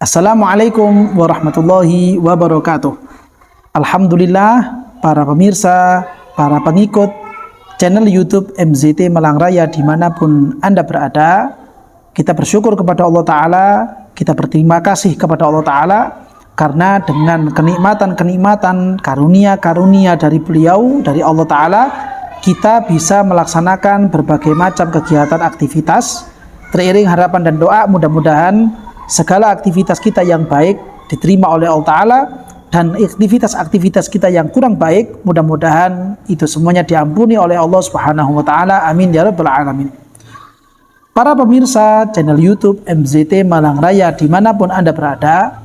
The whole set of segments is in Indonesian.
Assalamualaikum warahmatullahi wabarakatuh. Alhamdulillah, para pemirsa, para pengikut channel YouTube MZT Malang Raya dimanapun Anda berada, kita bersyukur kepada Allah Ta'ala, kita berterima kasih kepada Allah Ta'ala karena dengan kenikmatan-kenikmatan, karunia-karunia dari beliau, dari Allah Ta'ala, kita bisa melaksanakan berbagai macam kegiatan aktivitas. Teriring harapan dan doa, mudah-mudahan segala aktivitas kita yang baik diterima oleh Allah Ta'ala, dan aktivitas-aktivitas kita yang kurang baik, mudah-mudahan itu semuanya diampuni oleh Allah Subhanahu wa Ta'ala. Amin ya Rabbal Alamin. Para pemirsa channel YouTube MZT Malang Raya dimanapun Anda berada,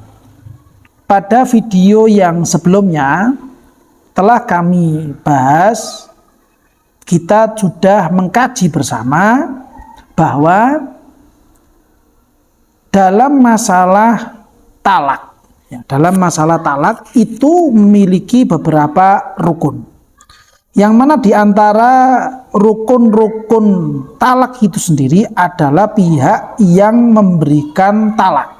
pada video yang sebelumnya telah kami bahas, kita sudah mengkaji bersama bahwa dalam masalah talak, dalam masalah talak itu memiliki beberapa rukun. Yang mana diantara rukun-rukun talak itu sendiri adalah pihak yang memberikan talak.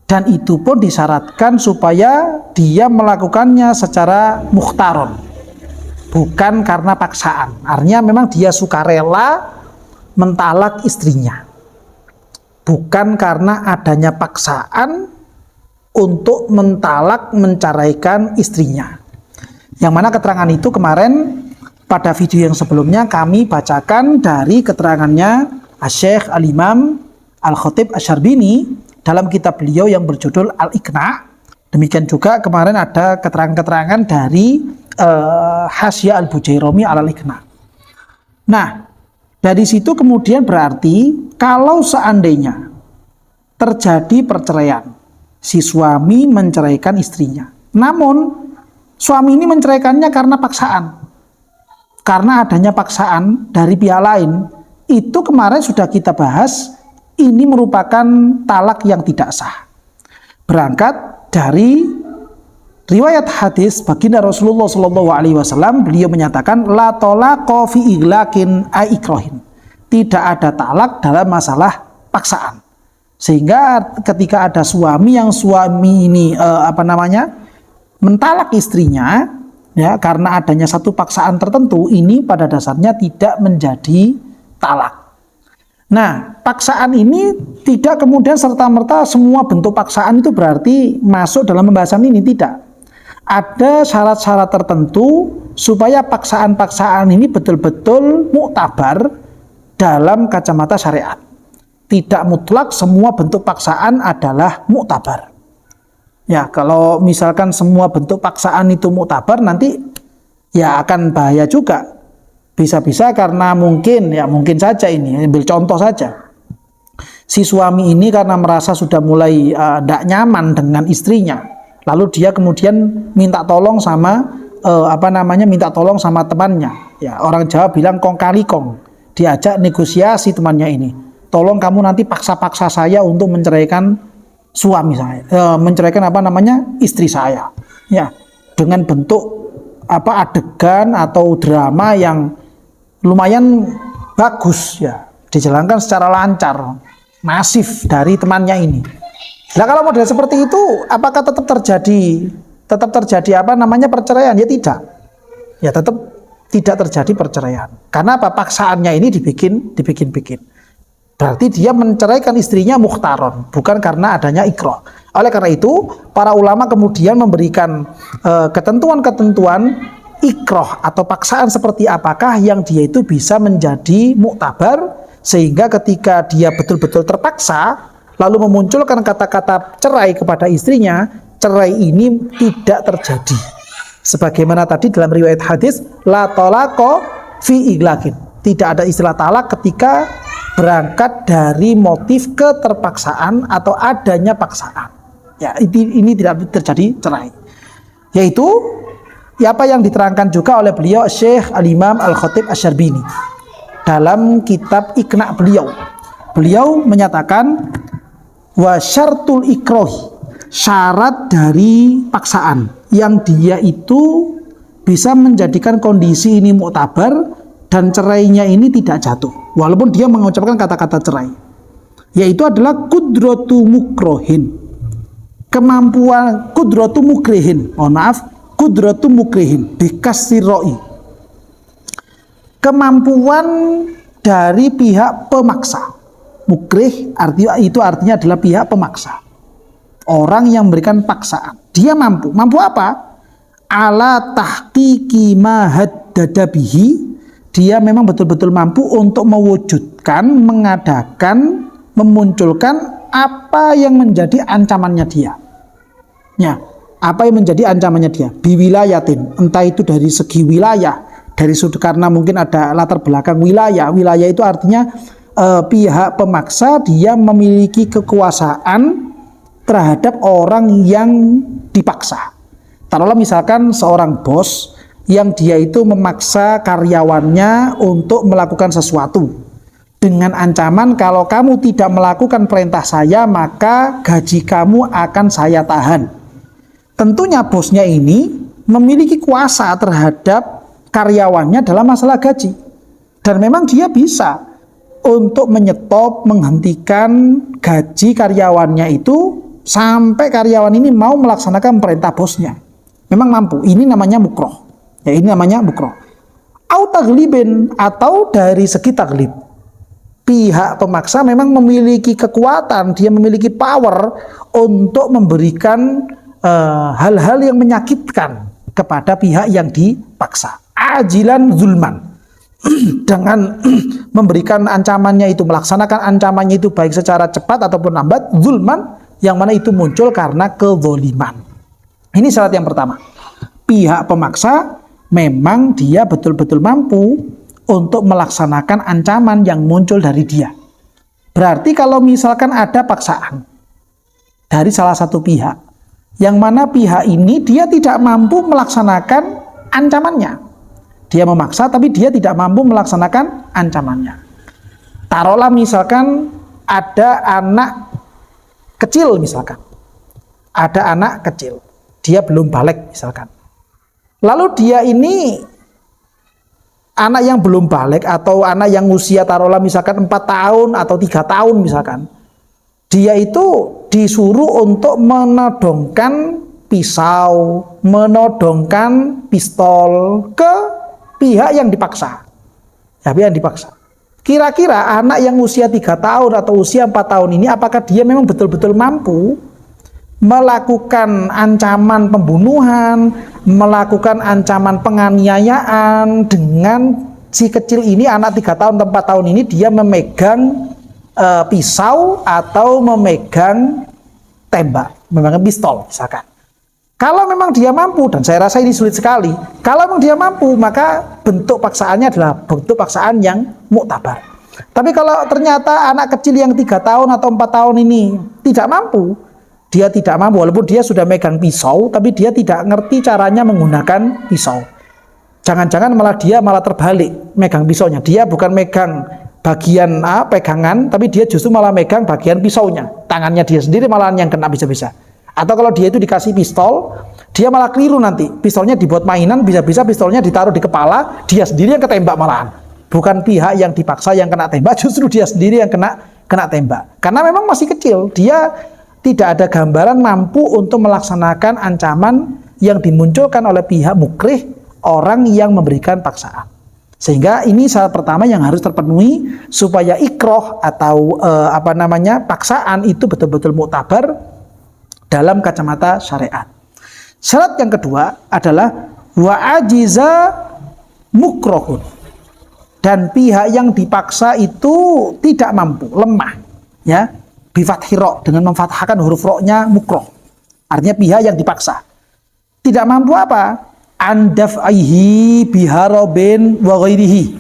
Dan itu pun disyaratkan supaya dia melakukannya secara mukhtaron, bukan karena paksaan. Artinya memang dia sukarela mentalak istrinya, bukan karena adanya paksaan untuk mentalak, menceraikan istrinya. Yang mana keterangan itu kemarin pada video yang sebelumnya kami bacakan dari keterangannya Syekh Al-Imam Al-Khatib Asy-Syarbini dalam kitab beliau yang berjudul Al-Iqna'. Demikian juga kemarin ada keterangan-keterangan dari Hasyiah Al-Bujairami Al-Iqna'. Nah, dari situ kemudian berarti kalau seandainya terjadi perceraian, si suami menceraikan istrinya, namun suami ini menceraikannya karena paksaan, karena adanya paksaan dari pihak lain, itu kemarin sudah kita bahas, ini merupakan talak yang tidak sah. Berangkat dari riwayat hadis baginda Rasulullah SAW, beliau menyatakan la talaqa fi iglakin ai ikrahin. Tidak ada talak dalam masalah paksaan. Sehingga ketika ada suami ini mentalak istrinya, ya, karena adanya satu paksaan tertentu, ini pada dasarnya tidak menjadi talak. Nah, paksaan ini tidak kemudian serta-merta semua bentuk paksaan itu berarti masuk dalam pembahasan ini, tidak. Ada syarat-syarat tertentu supaya paksaan-paksaan ini betul-betul muktabar dalam kacamata syariat. Tidak mutlak semua bentuk paksaan adalah muktabar. Ya, kalau misalkan semua bentuk paksaan itu muktabar, nanti ya akan bahaya juga. Bisa-bisa karena mungkin saja ini, ambil contoh saja. Si suami ini karena merasa sudah mulai tidak nyaman dengan istrinya, lalu dia kemudian minta tolong sama minta tolong sama temannya. Ya, orang Jawa bilang kong kali kong. Diajak negosiasi temannya ini. Tolong kamu nanti paksa-paksa saya untuk menceraikan suami saya, menceraikan istri saya. Ya, dengan bentuk adegan atau drama yang lumayan bagus, ya, dijalankan secara lancar, masif dari temannya ini. Nah, kalau model seperti itu, apakah tetap terjadi perceraian? Ya tidak. Ya tetap tidak terjadi perceraian. Karena apa? Paksaannya ini dibikin-bikin. Berarti dia menceraikan istrinya mukhtaron, bukan karena adanya ikrah. Oleh karena itu, para ulama kemudian memberikan ketentuan-ketentuan ikrah atau paksaan seperti apakah yang dia itu bisa menjadi muktabar, sehingga ketika dia betul-betul terpaksa lalu memunculkan kata-kata cerai kepada istrinya, cerai ini tidak terjadi. Sebagaimana tadi dalam riwayat hadis, la talaqa fi iglakin. Tidak ada istilah talak ketika berangkat dari motif keterpaksaan atau adanya paksaan. Ya, ini tidak terjadi cerai. Yaitu apa yang diterangkan juga oleh beliau Syekh Al-Imam Al-Khatib Asy-Syarbini dalam kitab Iqna' beliau. Beliau menyatakan wa syartul ikrahi, syarat dari paksaan yang dia itu bisa menjadikan kondisi ini muktabar dan cerainya ini tidak jatuh walaupun dia mengucapkan kata-kata cerai, yaitu adalah qudratu mukrohin, kemampuan kudratu mukrihin, mohon maaf, kudratu mukrihin bikasiroi, kemampuan dari pihak pemaksa. Mukrih artinya adalah pihak pemaksa, orang yang memberikan paksaan. Dia mampu apa? Ala tahqiqi ma haddadabihi, dia memang betul-betul mampu untuk mewujudkan, mengadakan, memunculkan apa yang menjadi ancamannya dia. Ya, apa yang menjadi ancamannya dia? Biwilayatin, entah itu dari segi wilayah, dari sudut, karena mungkin ada latar belakang wilayah. Wilayah itu artinya pihak pemaksa dia memiliki kekuasaan terhadap orang yang dipaksa. Taruhlah misalkan seorang bos yang dia itu memaksa karyawannya untuk melakukan sesuatu dengan ancaman, kalau kamu tidak melakukan perintah saya maka gaji kamu akan saya tahan. Tentunya bosnya ini memiliki kuasa terhadap karyawannya dalam masalah gaji, dan memang dia bisa untuk menyetop, menghentikan gaji karyawannya itu sampai karyawan ini mau melaksanakan perintah bosnya. Memang mampu. Ini namanya mukroh. Ya, ini namanya mukroh. Au taglibin, atau dari segi taglib. Pihak pemaksa memang memiliki kekuatan, dia memiliki power untuk memberikan hal-hal yang menyakitkan kepada pihak yang dipaksa. Ajilan zulman. Dengan memberikan ancamannya itu, melaksanakan ancamannya itu baik secara cepat ataupun lambat, zulman, yang mana itu muncul karena kezoliman. Ini syarat yang pertama. Pihak pemaksa memang dia betul-betul mampu untuk melaksanakan ancaman yang muncul dari dia. Berarti kalau misalkan ada paksaan dari salah satu pihak, yang mana pihak ini dia tidak mampu melaksanakan ancamannya. Dia memaksa tapi dia tidak mampu melaksanakan ancamannya. Taruhlah misalkan ada anak kecil misalkan. Ada anak kecil. Dia belum balik misalkan. Lalu dia ini anak yang belum balik atau anak yang usia taruhlah misalkan 4 tahun atau 3 tahun misalkan. Dia itu disuruh untuk menodongkan pisau, menodongkan pistol ke pihak yang dipaksa. Ya, pihak yang dipaksa. Kira-kira anak yang usia 3 tahun atau usia 4 tahun ini, apakah dia memang betul-betul mampu melakukan ancaman pembunuhan, melakukan ancaman penganiayaan dengan si kecil ini, anak 3 tahun atau 4 tahun ini, dia memegang pisau atau memegang tembak, memegang pistol misalkan. Kalau memang dia mampu, dan saya rasa ini sulit sekali, kalau memang dia mampu, maka bentuk paksaannya adalah bentuk paksaan yang muktabar. Tapi kalau ternyata anak kecil yang 3 tahun atau 4 tahun ini tidak mampu, dia tidak mampu, walaupun dia sudah megang pisau, tapi dia tidak ngerti caranya menggunakan pisau. Jangan-jangan dia malah terbalik megang pisaunya. Dia bukan megang bagian pegangan, tapi dia justru malah megang bagian pisaunya. Tangannya dia sendiri malah yang kena bisa-bisa. Atau kalau dia itu dikasih pistol, dia malah keliru nanti. Pistolnya dibuat mainan, bisa-bisa pistolnya ditaruh di kepala, dia sendiri yang ketembak malahan. Bukan pihak yang dipaksa yang kena tembak, justru dia sendiri yang kena tembak. Karena memang masih kecil, dia tidak ada gambaran mampu untuk melaksanakan ancaman yang dimunculkan oleh pihak mukrih, orang yang memberikan paksaan. Sehingga ini syarat pertama yang harus terpenuhi supaya ikroh atau paksaan itu betul-betul muktabar dalam kacamata syariat. Syarat yang kedua adalah wa ajiza mukrohun, dan pihak yang dipaksa itu tidak mampu, lemah, ya, bifathhi ra, dengan memfathahkan huruf ra-nya mukroh, artinya pihak yang dipaksa tidak mampu apa? Andaf'aihi biharobin wa ghairihi,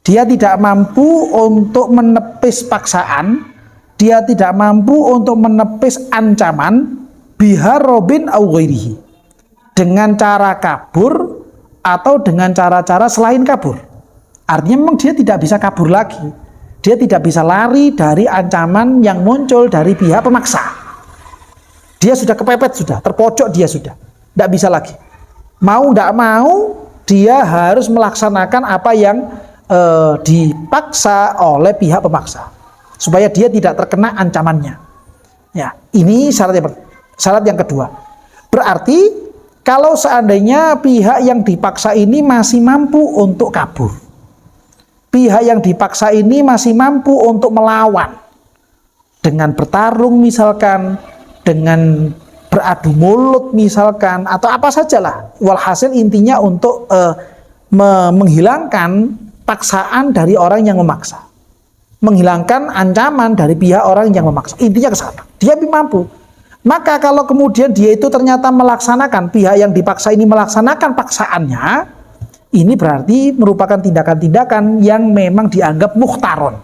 dia tidak mampu untuk menepis paksaan, dia tidak mampu untuk menepis ancaman biharobin au ghairihi, dengan cara kabur atau dengan cara-cara selain kabur. Artinya memang dia tidak bisa kabur lagi, dia tidak bisa lari dari ancaman yang muncul dari pihak pemaksa. Dia sudah kepepet, sudah terpojok, dia sudah tidak bisa lagi. Mau tidak mau dia harus melaksanakan apa yang dipaksa oleh pihak pemaksa, supaya dia tidak terkena ancamannya. Ya, ini syarat yang pertama. Syarat yang kedua. Berarti kalau seandainya pihak yang dipaksa ini masih mampu untuk kabur, pihak yang dipaksa ini masih mampu untuk melawan dengan bertarung misalkan, dengan beradu mulut misalkan, atau apa sajalah. Walhasil intinya untuk menghilangkan paksaan dari orang yang memaksa, menghilangkan ancaman dari pihak orang yang memaksa. Intinya ke sana. Dia mampu. Maka kalau kemudian dia itu ternyata melaksanakan, pihak yang dipaksa ini melaksanakan paksaannya, ini berarti merupakan tindakan-tindakan yang memang dianggap mukhtaron.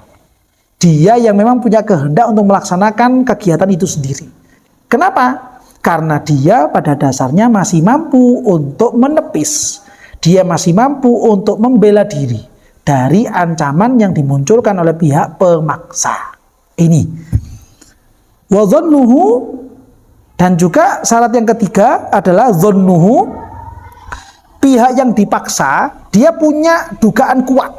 Dia yang memang punya kehendak untuk melaksanakan kegiatan itu sendiri. Kenapa? Karena dia pada dasarnya masih mampu untuk menepis. Dia masih mampu untuk membela diri dari ancaman yang dimunculkan oleh pihak pemaksa. Ini. Wa dhannuhu, dan juga syarat yang ketiga adalah dhannuhu, pihak yang dipaksa dia punya dugaan kuat.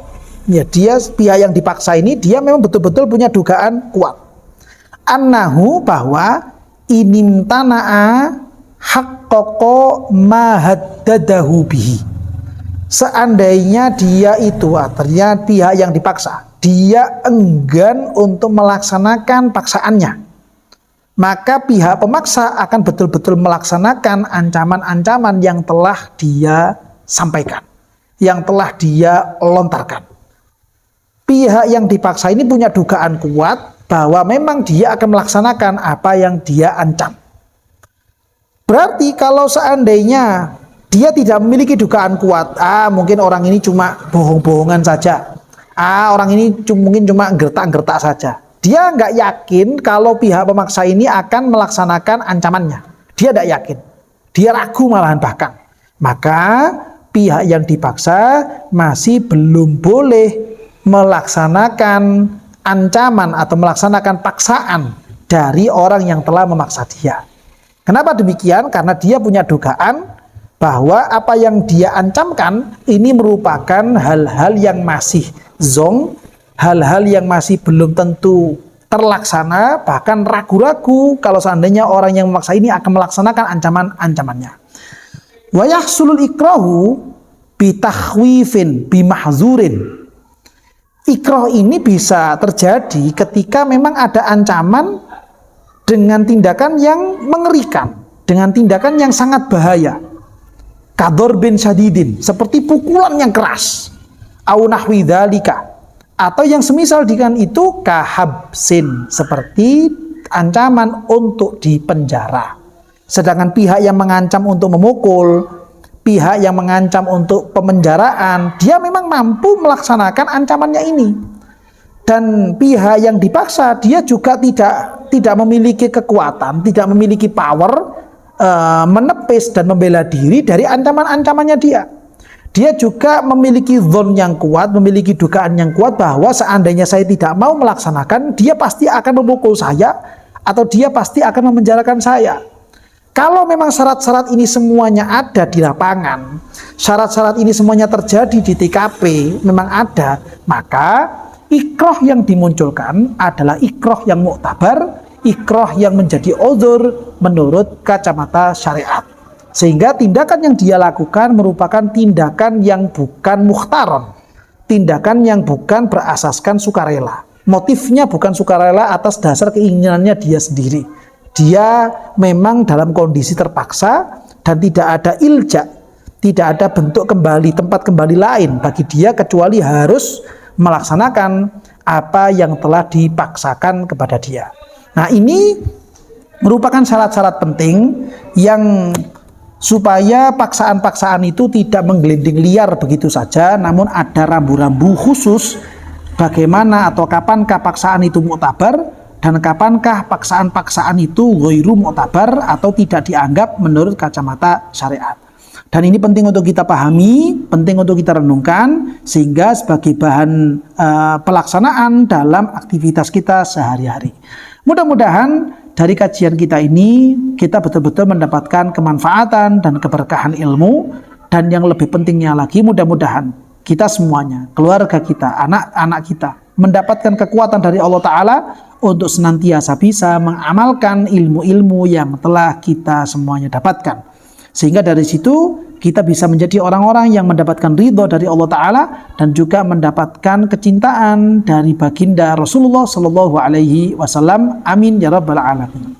Ya, dia pihak yang dipaksa ini dia memang betul-betul punya dugaan kuat. Annahu, bahwa inimtana'a haqqaqa ma haddadahu bihi. Seandainya dia itu, artinya pihak yang dipaksa, dia enggan untuk melaksanakan paksaannya, maka pihak pemaksa akan betul-betul melaksanakan ancaman-ancaman yang telah dia sampaikan, yang telah dia lontarkan. Pihak yang dipaksa ini punya dugaan kuat bahwa memang dia akan melaksanakan apa yang dia ancam. Berarti kalau seandainya dia tidak memiliki dugaan kuat, mungkin orang ini cuma bohong-bohongan saja, orang ini mungkin cuma gertak-gertak saja, dia nggak yakin kalau pihak pemaksa ini akan melaksanakan ancamannya. Dia tidak yakin, dia ragu malahan bahkan. Maka pihak yang dipaksa masih belum boleh melaksanakan ancaman atau melaksanakan paksaan dari orang yang telah memaksa dia. Kenapa demikian? Karena dia punya dugaan bahwa apa yang dia ancamkan ini merupakan hal-hal yang masih zong, hal-hal yang masih belum tentu terlaksana, bahkan ragu-ragu kalau seandainya orang yang memaksa ini akan melaksanakan ancaman-ancamannya. Wa yahsulul ikrahu bitahwifin bimahzurin. Ikrah ini bisa terjadi ketika memang ada ancaman dengan tindakan yang mengerikan, dengan tindakan yang sangat bahaya. Kador bin syadidin, seperti pukulan yang keras. Au nahwi dzalika, atau yang semisal dengan itu, kahabsin, seperti ancaman untuk dipenjara. Sedangkan pihak yang mengancam untuk memukul, pihak yang mengancam untuk pemenjaraan, dia memang mampu melaksanakan ancamannya ini. Dan pihak yang dipaksa, dia juga tidak memiliki kekuatan, tidak memiliki power menepis dan membela diri dari ancaman-ancamannya dia. Dia juga memiliki zon yang kuat, memiliki dugaan yang kuat bahwa seandainya saya tidak mau melaksanakan, dia pasti akan memukul saya atau dia pasti akan memenjarakan saya. Kalau memang syarat-syarat ini semuanya ada di lapangan, syarat-syarat ini semuanya terjadi di TKP, memang ada, maka ikrah yang dimunculkan adalah ikrah yang muktabar, ikrah yang menjadi uzur menurut kacamata syariat. Sehingga tindakan yang dia lakukan merupakan tindakan yang bukan mukhtaron, tindakan yang bukan berasaskan sukarela. Motifnya bukan sukarela atas dasar keinginannya dia sendiri. Dia memang dalam kondisi terpaksa dan tidak ada ilja, tidak ada bentuk kembali, tempat kembali lain bagi dia kecuali harus melaksanakan apa yang telah dipaksakan kepada dia. Nah, ini merupakan syarat-syarat penting yang supaya paksaan-paksaan itu tidak menggelinding liar begitu saja, namun ada rambu-rambu khusus bagaimana atau kapankah paksaan itu muktabar dan kapankah paksaan-paksaan itu ghairu mu'tabar atau tidak dianggap menurut kacamata syariat. Dan ini penting untuk kita pahami, penting untuk kita renungkan, sehingga sebagai bahan pelaksanaan dalam aktivitas kita sehari-hari. Mudah-mudahan dari kajian kita ini, kita betul-betul mendapatkan kemanfaatan dan keberkahan ilmu, dan yang lebih pentingnya lagi, mudah-mudahan kita semuanya, keluarga kita, anak-anak kita, mendapatkan kekuatan dari Allah Ta'ala untuk senantiasa bisa mengamalkan ilmu-ilmu yang telah kita semuanya dapatkan. Sehingga dari situ kita bisa menjadi orang-orang yang mendapatkan ridho dari Allah Ta'ala dan juga mendapatkan kecintaan dari baginda Rasulullah Sallallahu Alaihi Wasallam. Amin ya Rabbal Alamin.